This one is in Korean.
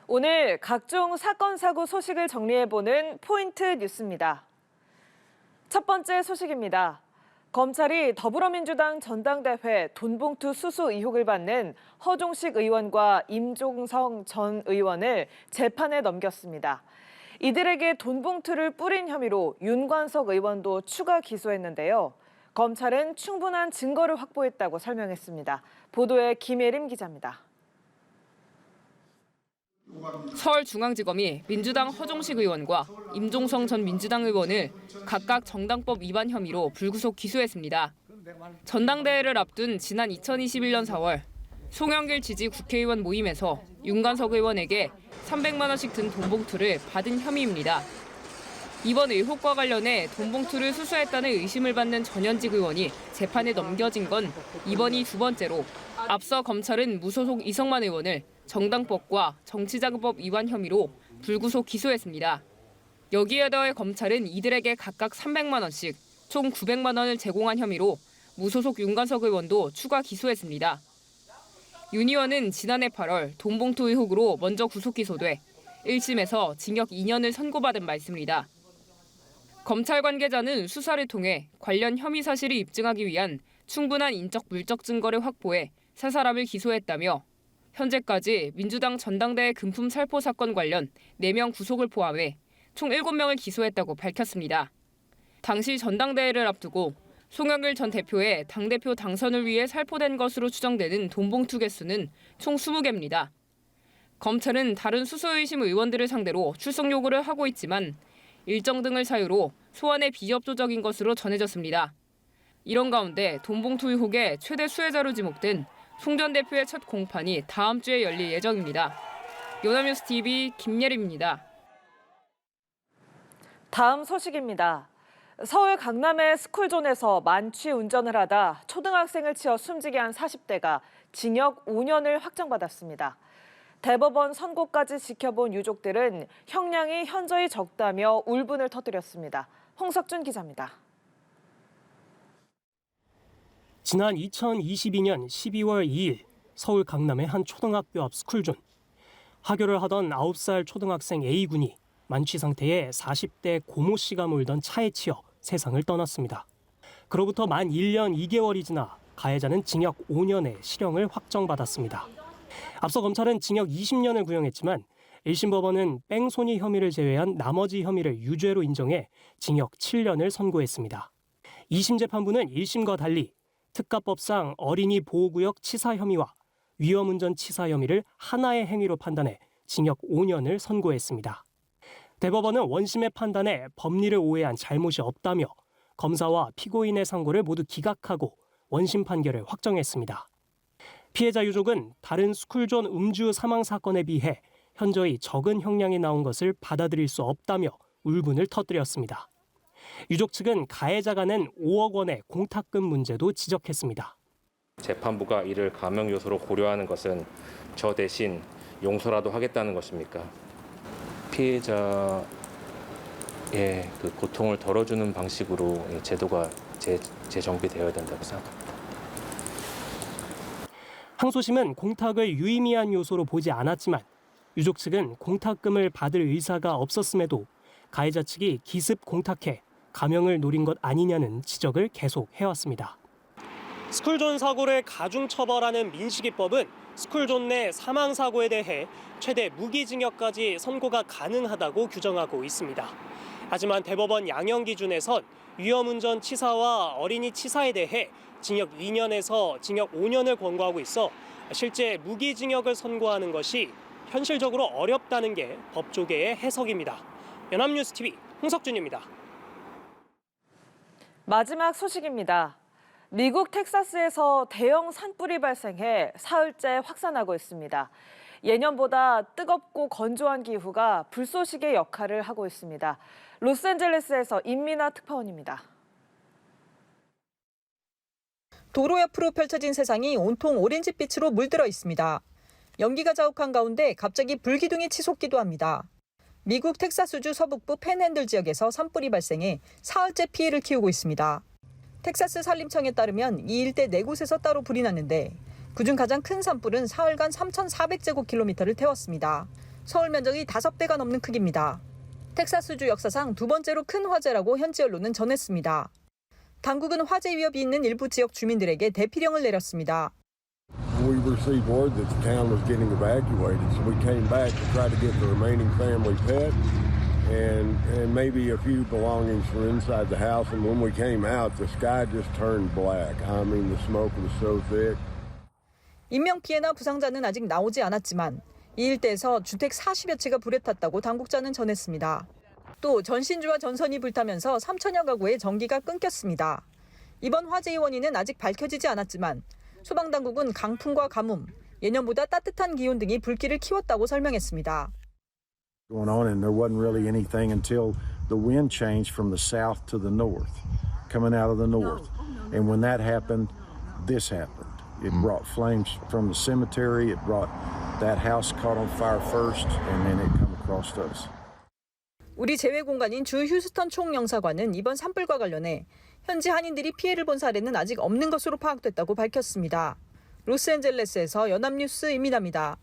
오늘 각종 사건, 사고 소식을 정리해보는 포인트 뉴스입니다. 첫 번째 소식입니다. 검찰이 더불어민주당 전당대회 돈봉투 수수 의혹을 받는 허종식 의원과 임종성 전 의원을 재판에 넘겼습니다. 이들에게 돈봉투를 뿌린 혐의로 윤관석 의원도 추가 기소했는데요. 검찰은 충분한 증거를 확보했다고 설명했습니다. 보도에 김예림 기자입니다. 서울중앙지검이 민주당 허종식 의원과 임종성 전 민주당 의원을 각각 정당법 위반 혐의로 불구속 기소했습니다. 전당대회를 앞둔 지난 2021년 4월 송영길 지지 국회의원 모임에서 윤관석 의원에게 300만 원씩 든 돈봉투를 받은 혐의입니다. 이번 의혹과 관련해 돈봉투를 수수했다는 의심을 받는 전현직 의원이 재판에 넘겨진 건 이번이 두 번째로 앞서 검찰은 무소속 이성만 의원을 정당법과 정치자금법 위반 혐의로 불구속 기소했습니다. 여기에 더해 검찰은 이들에게 각각 300만 원씩 총 900만 원을 제공한 혐의로 무소속 윤관석 의원도 추가 기소했습니다. 윤 의원은 지난해 8월 돈봉투 의혹으로 먼저 구속 기소돼 1심에서 징역 2년을 선고받은 바 있습니다. 검찰 관계자는 수사를 통해 관련 혐의 사실을 입증하기 위한 충분한 인적 물적 증거를 확보해 세 사람을 기소했다며 현재까지 민주당 전당대회 금품 살포 사건 관련 4명 구속을 포함해 총 7명을 기소했다고 밝혔습니다. 당시 전당대회를 앞두고 송영길 전 대표의 당대표 당선을 위해 살포된 것으로 추정되는 돈봉투 개수는 총 20개입니다. 검찰은 다른 수수의심 의원들을 상대로 출석 요구를 하고 있지만 일정 등을 사유로 소환에 비협조적인 것으로 전해졌습니다. 이런 가운데 돈봉투 의혹의 최대 수혜자로 지목된 송 전 대표의 첫 공판이 다음 주에 열릴 예정입니다. 연합뉴스TV 김예림입니다. 다음 소식입니다. 서울 강남의 스쿨존에서 만취 운전을 하다 초등학생을 치어 숨지게 한 40대가 징역 5년을 확정받았습니다. 대법원 선고까지 지켜본 유족들은 형량이 현저히 적다며 울분을 터뜨렸습니다. 홍석준 기자입니다. 지난 2022년 12월 2일 서울 강남의 한 초등학교 앞 스쿨존. 하교를 하던 9살 초등학생 A군이 만취 상태의 40대 고모 씨가 몰던 차에 치여 세상을 떠났습니다. 그로부터 만 1년 2개월이 지나 가해자는 징역 5년의 실형을 확정받았습니다. 앞서 검찰은 징역 20년을 구형했지만 1심 법원은 뺑소니 혐의를 제외한 나머지 혐의를 유죄로 인정해 징역 7년을 선고했습니다. 2심 재판부는 1심과 달리 특가법상 어린이 보호구역 치사 혐의와 위험운전 치사 혐의를 하나의 행위로 판단해 징역 5년을 선고했습니다. 대법원은 원심의 판단에 법리를 오해한 잘못이 없다며 검사와 피고인의 상고를 모두 기각하고 원심 판결을 확정했습니다. 피해자 유족은 다른 스쿨존 음주 사망 사건에 비해 현저히 적은 형량이 나온 것을 받아들일 수 없다며 울분을 터뜨렸습니다. 유족 측은 가해자가 낸 5억 원의 공탁금 문제도 지적했습니다. 재판부가 이를 감형 요소로 고려하는 것은 저 대신 용서라도 하겠다는 것입니까? 피해자의 그 고통을 덜어주는 방식으로 제도가 재정비되어야 된다고 생각합니다. 항소심은 공탁을 유의미한 요소로 보지 않았지만 유족 측은 공탁금을 받을 의사가 없었음에도 가해자 측이 기습 공탁해 감형을 노린 것 아니냐는 지적을 계속 해왔습니다. 스쿨존 사고를 가중 처벌하는 민식이법은 스쿨존 내 사망 사고에 대해 최대 무기징역까지 선고가 가능하다고 규정하고 있습니다. 하지만 대법원 양형 기준에선 위험운전 치사와 어린이 치사에 대해 징역 2년에서 징역 5년을 권고하고 있어 실제 무기징역을 선고하는 것이 현실적으로 어렵다는 게 법조계의 해석입니다. 연합뉴스TV 홍석준입니다. 마지막 소식입니다. 미국 텍사스에서 대형 산불이 발생해 사흘째 확산하고 있습니다. 예년보다 뜨겁고 건조한 기후가 불쏘시개 역할을 하고 있습니다. 로스앤젤레스에서 임민아 특파원입니다. 도로 옆으로 펼쳐진 세상이 온통 오렌지빛으로 물들어 있습니다. 연기가 자욱한 가운데 갑자기 불기둥이 치솟기도 합니다. 미국 텍사스주 서북부 팬핸들 지역에서 산불이 발생해 사흘째 피해를 키우고 있습니다. 텍사스 산림청에 따르면 이 일대 4곳에서 따로 불이 났는데 그중 가장 큰 산불은 사흘간 3,400제곱킬로미터를 태웠습니다. 서울 면적이 5배가 넘는 크기입니다. 텍사스주 역사상 두 번째로 큰 화재라고 현지 언론은 전했습니다. 당국은 화재 위협이 있는 일부 지역 주민들에게 대피령을 내렸습니다. We received word that the town was getting evacuated, so we came back to try to get the remaining family pet and maybe a few belongings from inside the house. And when we came out, the sky just turned black. I mean, the smoke was so thick. 인명피해나 부상자는 아직 나오지 않았지만 이 일대에서 주택 40여 채가 불에 탔다고 당국자는 전했습니다. 또 전신주와 전선이 불타면서 3천여 가구의 전기가 끊겼습니다. 이번 화재의 원인은 아직 밝혀지지 않았지만 소방당국은 강풍과 가뭄, 예년보다 따뜻한 기온 등이 불길을 키웠다고 설명했습니다. Going on, and there wasn't really anything until the wind changed from the south to the north, coming out of the north. And when that happened, this happened. It brought flames from the cemetery. It brought that house caught on fire first, and then it come across us. 우리 재외 공간인 주 휴스턴 총영사관은 이번 산불과 관련해 현지 한인들이 피해를 본 사례는 아직 없는 것으로 파악됐다고 밝혔습니다. 로스앤젤레스에서 연합뉴스 임민아입니다.